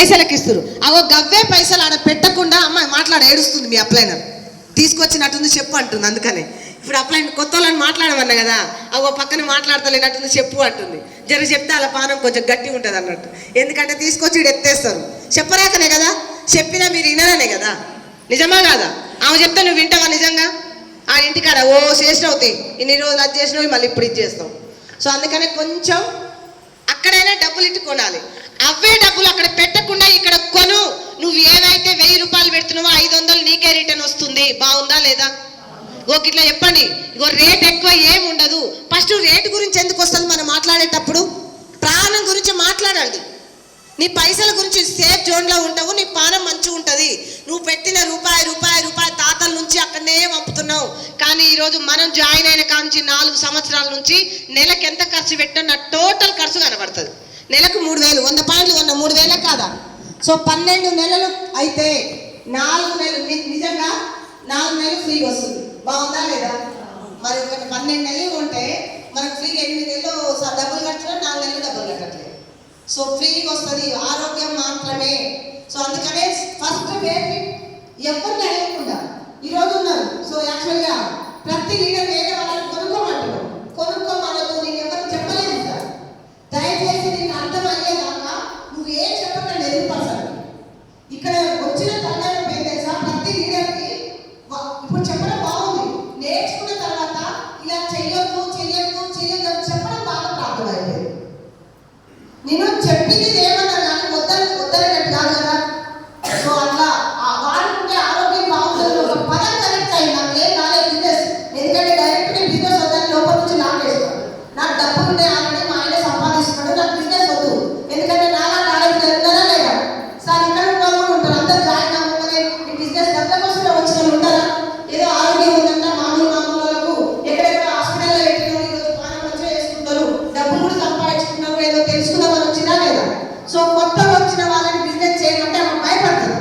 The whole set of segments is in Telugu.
పైసలకి ఇస్తారు. అవో గవ్వే పైసలు ఆడ పెట్టకుండా అమ్మాయి మాట్లాడ ఏడుస్తుంది. మీ అప్లైనర్ తీసుకొచ్చినట్టుంది చెప్పు అంటుంది. అందుకనే ఇప్పుడు అప్లైనర్ కొత్త వాళ్ళని మాట్లాడమన్నా కదా, అవో పక్కన మాట్లాడతలేనట్టుంది చెప్పు అంటుంది. జర చెప్తే అలా పానం కొంచెం గట్టిగా ఉంటుంది అన్నట్టు. ఎందుకంటే తీసుకొచ్చి ఇక్కడ ఎత్తేస్తారు. చెప్పరాకనే కదా, చెప్పినా మీరు వినరనే కదా. నిజమా కాదా? ఆమె చెప్తే నువ్వు వింటావా నిజంగా? ఆ ఇంటికాడ ఓ చేసినావు అవుతాయి, ఇన్ని రోజులు అది చేసినావు, మళ్ళీ ఇప్పుడు ఇది చేస్తావు. సో అందుకనే కొంచెం అక్కడైనా డబ్బులు ఇట్టు కొనాలి. అవే డబ్బులు అక్కడ పెట్టకుండా ఇక్కడ కొను. నువ్వు ఏవైతే 1000 రూపాయలు పెడుతున్నావో 500 నీకే రిటర్న్ వస్తుంది. బాగుందా లేదా? ఇట్లా చెప్పండి. ఇగో రేట్ ఎక్కువ ఏమి ఉండదు. ఫస్ట్ రేట్ గురించి ఎందుకు వస్తుంది మనం మాట్లాడేటప్పుడు? ప్రాణం గురించి మాట్లాడాలి. నీ పైసల గురించి సేఫ్ జోన్లో ఉంటావు, నీ పానం మంచిగా ఉంటుంది. నువ్వు పెట్టిన రూపాయి తాతల నుంచి అక్కడనే పంపుతున్నావు. కానీ ఈరోజు మనం జాయిన్ అయిన కాంచి 4 సంవత్సరాల నుంచి నెలకు ఎంత ఖర్చు పెట్టినా నా టోటల్ ఖర్చు కనబడుతుంది. నెలకు 3000, 100 పాయింట్లు కొన్న 3000 కాదా? సో 12 నెలలు అయితే 4 నెలలు నిజంగా 4 నెలలు ఫ్రీగా వస్తుంది. బాగుందా లేదా? మరి 12 నెలలు ఉంటే మనకు ఫ్రీగా 8 నెలలు డబ్బులు కట్టినా 4 నెలలు డబ్బులు కట్టట్లేదు. సో ఫ్రీగా వస్తుంది, ఆరోగ్యం మాత్రమే. సో అందుకనే ఫస్ట్ బేసిక్ ఎవరిని అడగకుండా ఈరోజు ఉన్నారు. సో యాక్చువల్గా ప్రతి లీడర్ వేరే వాళ్ళని కొనుక్కోమంటున్నాం. కొనుక్కోమనొద్దు, నేను ఎవరు చెప్పలేదు సార్. దయచేసి నీకు అర్థమయ్యేదాకా నువ్వు ఏం చెప్పకండి. ఎదురుపరచాలి. ఇక్కడ వచ్చిన తల్లి ఏం తెలుసా, ప్రతి లీడర్కి ఇప్పుడు చెప్పడం బాగుంది, నేర్చుకున్న తర్వాత ఇలా చెయ్యొద్దు చెప్పడం బాగా ప్రాప్తమైపోయింది. నేను చెప్పింది ఏమన్నా కానీ వద్దనట్టు కాదు కదా. సో అట్లా వాడుకుంటే ఆరోగ్యం బాగుంటుంది. ఒక పదం కరెక్ట్ అయింది, నాకు ఏం కాలేదు బిజినెస్. ఎందుకంటే డైరెక్ట్ నేను బిజినెస్ వద్దని లోపల నుంచి లాగేస్తాను. నాకు డబ్బులు ఉంటే ఆల్రెడీ మా ఆయన సంపాదిస్తున్నాడు, నాకు బిజినెస్ వద్దు. ఎందుకంటే నాలా ఆరోగ్యం జరుగుతారా లేదా? సార్ ఇక్కడ ఉన్న వాళ్ళు ఉంటారు, అందరు జాయిన్ అవ్వగానే ఈ బిజినెస్ డబ్బుల కోసం వచ్చిన వాళ్ళు ఉంటారా? ఏదో ఆరోగ్యం ఉందంట మామూలు వాళ్ళకు ఎక్కడెక్కడ హాస్పిటల్లో పెట్టిన ఈరోజు పానం మంచిగా చేసుకుంటారు, డబ్బులు కూడా సంపాదించుకున్నారు, ఏదో తెలుసుకుందామని వచ్చినా లేదా? సో కొత్తగా వచ్చిన వాళ్ళని బిజినెస్ చేయమంటే ఆమె భయపడుతుంది.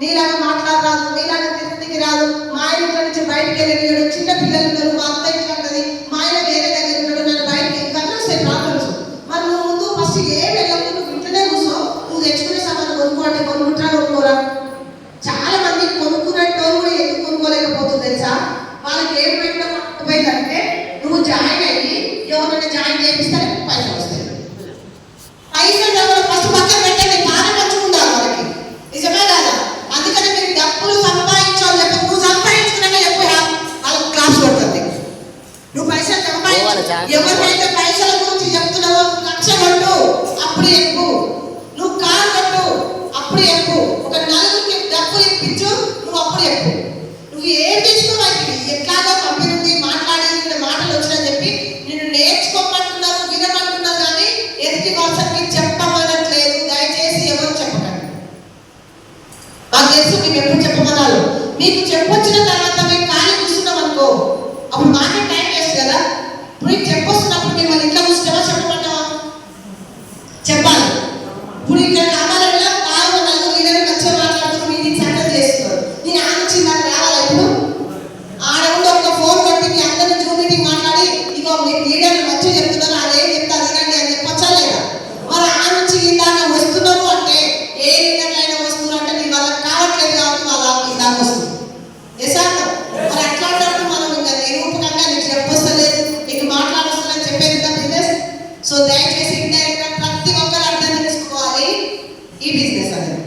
నీలాగా మాట్లాడరాదు, నీలాగా తిరుగునికి రాదు, మా ఆయన ఇంట్లో నుంచి బయటకు వెళ్ళి చిన్న పిల్లలు ఉన్నారు, మా అత్త ఇంట్లో ఉంటుంది, మా ఆయన వేరే దగ్గర ఉన్నాడు, నన్ను బయటకి ఇవన్నీ వస్తాయి ప్రాబ్లమ్స్. మరి నువ్వు ముందు ఫస్ట్ ఏం వెళ్ళవు, నువ్వు ఇంట్లోనే కూర్చో. నువ్వు తెచ్చుకునే సామాను కొనుక్కోండి, కొనుక్కోరా. చాలా మంది కొనుక్కునేటోళ్ళు కూడా ఎందుకు కొనుక్కోలేకపోతుంది తెలుసా? వాళ్ళకి ఏం పెట్టకపోయిందంటే నువ్వు జాయిన్ అయ్యి ఎవరైనా జాయిన్ చేపిస్తారే పైసలు వస్తాయి. పైసలు ఫస్ట్ పక్కన పెట్టండి, బాగా మంచుకుంటారు వాళ్ళకి. నిజమే కాదా? అందుకని మీరు డబ్బులు సంపాదించాలని చెప్పి నువ్వు సంపాదించుకున్నాక చెప్పు, వాళ్ళకి క్లాస్ కొడుతుంది. నువ్వు పైసలు సంపాదించు. ఎవరికైతే పైసల గురించి చెప్తున్నావో 1,00,000 కొట్టు, అప్పుడు ఎక్కువ. నువ్వు కారు కొట్టు, అప్పుడు ఎక్కువ. ఒక 4 డబ్బులు ఇప్పించు, నువ్వు అప్పుడు ఎక్కువ. నువ్వు ఏం తీసుకోవాలి, ఎట్లాగో కంపెనీ ఉంది, మాట్లాడి మాటలు వచ్చినని చెప్పి నేను నేర్చుకోమంటున్నారు, వినమంటున్నారు, కానీ ఎదుటి వర్షానికి చెప్పమనట్లేదు. దయచేసి ఎవరు చెప్పకండి. నాకు తెలుసు మీకు ఎప్పుడు చెప్పమన్నారు. మీకు చెప్పొచ్చిన తర్వాత మేము ఖాళీ కూర్చున్నాం అనుకో, అప్పుడు మాకే టైం వేస్ట్ కదా. ఇప్పుడు మీకు చెప్పొస్తున్నప్పుడు మిమ్మల్ని ఇంట్లో కూర్చుంటావా చెప్పమంటావా? చెప్పాలి. ఇప్పుడు ఇక్కడ కామాలలో బాగా 4 లీడర్లు మంచిగా మాట్లాడుతూ మీరు సెంటర్ చేస్తున్నారు. నేను ఆలోచించి నాకు రావాలి. ఇప్పుడు ఆడ ఉండి ఒక ఫోన్ కొట్టి మీ అందరినీ జూమ్ మీటింగ్ మాట్లాడి ఇగో మీకు లీడర్లు మంచిగా చెప్తున్నారు, అదేం చెప్తా వినండి అని చెప్పొచ్చా లేదా? మరి ఆ నుంచి ఇందాక వస్తున్నారు అంటే ఏ లీడర్లు అయినా వస్తున్నారు అంటే నీ వాళ్ళకి కావట్లేదు కాబట్టి వాళ్ళకి ఇందాక వస్తుంది. ఎసాను మరి అట్లాంటప్పుడు మనం ఇంకా నిరూపకంగా నీకు చెప్పొస్తలేదు, నీకు మాట్లాడొస్తుందని చెప్పేది కదా బిజినెస్. సో దయచేసి ఇండైరెక్ట్గా ప్రతి ఒక్కరు అర్థం చేసుకోవాలి ఈ బిజినెస్ అనేది.